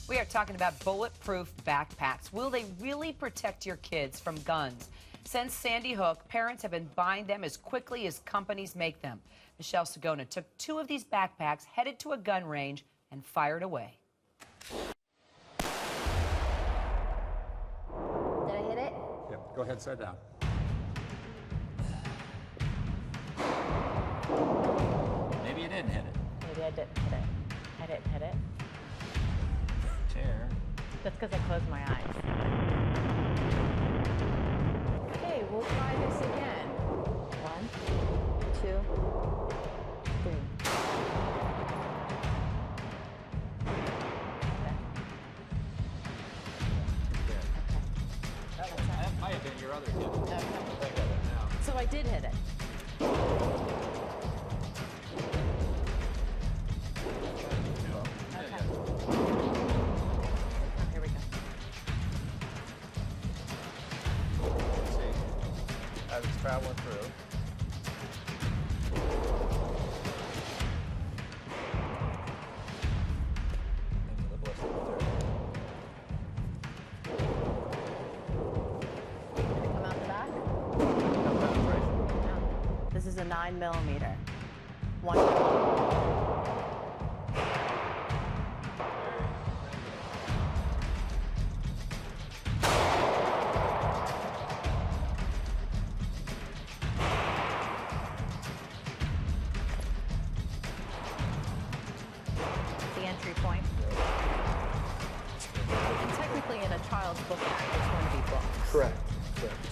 We are talking about bulletproof backpacks. Will they really protect your kids from guns? Since Sandy Hook, parents have been buying them as quickly as companies make them. Michelle Sagona took 2 of these backpacks, headed to a gun range, and fired away. Did I hit it? Yep. Go ahead, sit down. Maybe you didn't hit it. Maybe I didn't hit it. I didn't hit it. Chair. That's because I closed my eyes. Okay, we'll try this again. 1, 2, 3. That might have been your other hit. Okay. Think of it now. So I did hit it. Yeah. Oh, here we go. Let's see. As it's traveling through. Into the ballistic material. Did it come out the back? No penetration. No. This is a 9mm. 1. The entry point. And technically in a child's book bag, there's going to be books. Correct. Correct.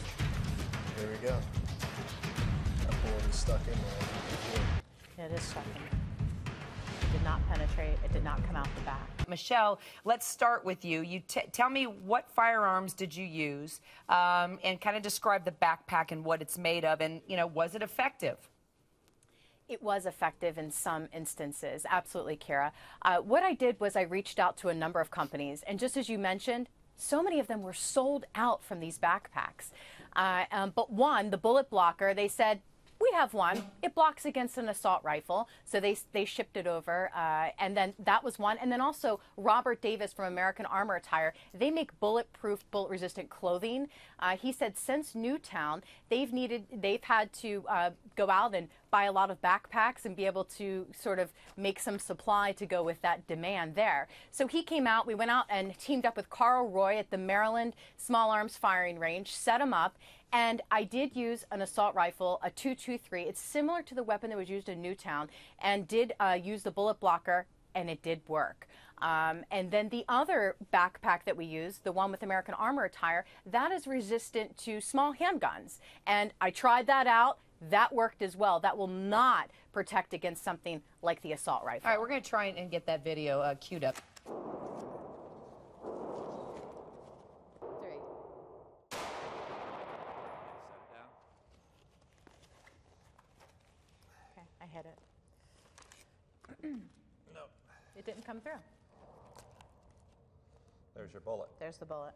Here we go. That bullet is stuck in there. It is stuck in there. It did not penetrate. It did not come out the back. Michelle, let's start with you. Tell me, what firearms did you use, and kind of describe the backpack and what it's made of, and, was it effective? It was effective in some instances. Absolutely, Kara. What I did was I reached out to a number of companies, and just as you mentioned, so many of them were sold out from these backpacks. But one, the bullet blocker, they said, we have one. It blocks against an assault rifle. So they shipped it over. And then that was one. And then also Robert Davis from American Armor Attire, they make bulletproof, bullet-resistant clothing. He said since Newtown, they've had to go out and buy a lot of backpacks and be able to sort of make some supply to go with that demand there. So he came out, we went out and teamed up with Carl Roy at the Maryland Small Arms Firing Range, set him up. And I did use an assault rifle, a .223. It's similar to the weapon that was used in Newtown, and did use the bullet blocker, and it did work. And then the other backpack that we used, the one with American Armor Attire, that is resistant to small handguns. And I tried that out. That worked as well. That will not protect against something like the assault rifle. All right, we're going to try and get that video queued up. 3. Okay, I hit it. No. It didn't come through. There's your bullet. There's the bullet.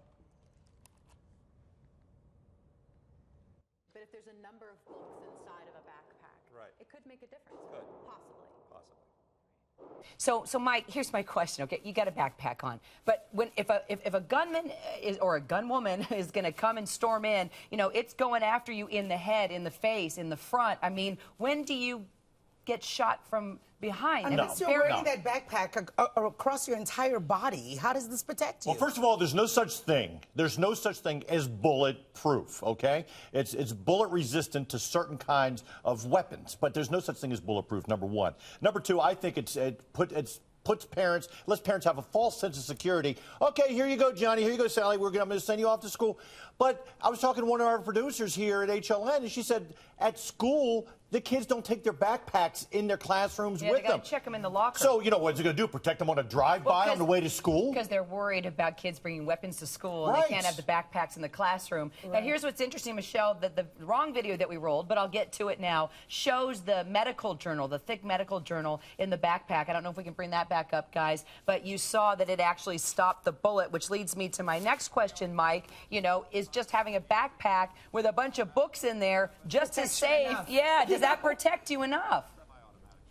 But if there's a number of books inside of a backpack, Right. it could make a difference. Could. Possibly. Possibly. So Mike, here's my question. Okay, you got a backpack on, but if a gunman or a gunwoman is going to come and storm in, it's going after you in the head, in the face, in the front. I mean, when do you get shot from behind? Unless you're wearing that backpack across your entire body, how does this protect you? Well, first of all, there's no such thing. There's no such thing as bulletproof, okay? It's bullet resistant to certain kinds of weapons, but there's no such thing as bulletproof, number one. Number two, I think lets parents have a false sense of security. Okay, here you go, Johnny. Here you go, Sally. I'm going to send you off to school. But I was talking to one of our producers here at HLN, and she said at school, the kids don't take their backpacks in their classrooms with them. Check them in the locker. So, what's it going to do? Protect them on a drive-by on the way to school? Because they're worried about kids bringing weapons to school, and Right. they can't have the backpacks in the classroom. Right. Now, here's what's interesting, Michelle. The wrong video that we rolled, but I'll get to it now, shows the medical journal, the thick medical journal in the backpack. I don't know if we can bring that back up, guys, but you saw that it actually stopped the bullet, which leads me to my next question, Mike. Is just having a backpack with a bunch of books in there just as safe? Yeah, does that protect you enough?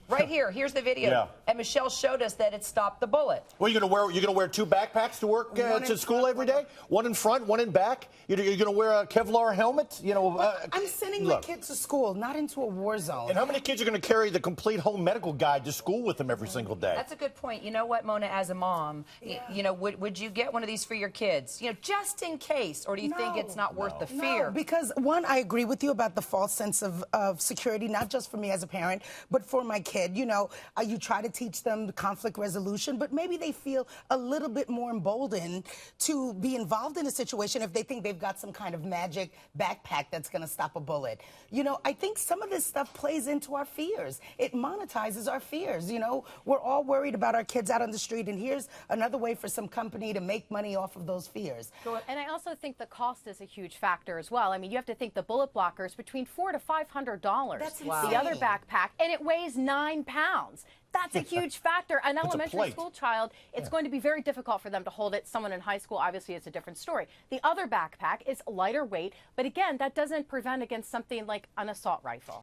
Right here. Here's the video. Yeah. And Michelle showed us that it stopped the bullet. Well, you're gonna wear two backpacks to work to school every day? One in front, one in back. You're gonna wear a Kevlar helmet? You know. I'm sending my kids to school, not into a war zone. And how many kids are gonna carry the complete home medical guide to school with them every single day? That's a good point. You know what, Mona, as a mom, you know, would you get one of these for your kids? You know, just in case, or do you think it's not worth the fear? No, because one, I agree with you about the false sense of security, not just for me as a parent, but for my kid. You know, you try to teach them conflict resolution, but maybe they feel a little bit more emboldened to be involved in a situation if they think they've got some kind of magic backpack that's going to stop a bullet. You know, I think some of this stuff plays into our fears. It monetizes our fears. You know, we're all worried about our kids out on the street, and here's another way for some company to make money off of those fears. And I also think the cost is a huge factor as well. I mean, you have to think the bullet blockers between $400 to $500. That's The insane. other backpack, and it weighs 9 pounds. That's a huge factor. An elementary school child, it's going to be very difficult for them to hold it. Someone in high school, obviously, it's a different story. The other backpack is lighter weight, but again, that doesn't prevent against something like an assault rifle.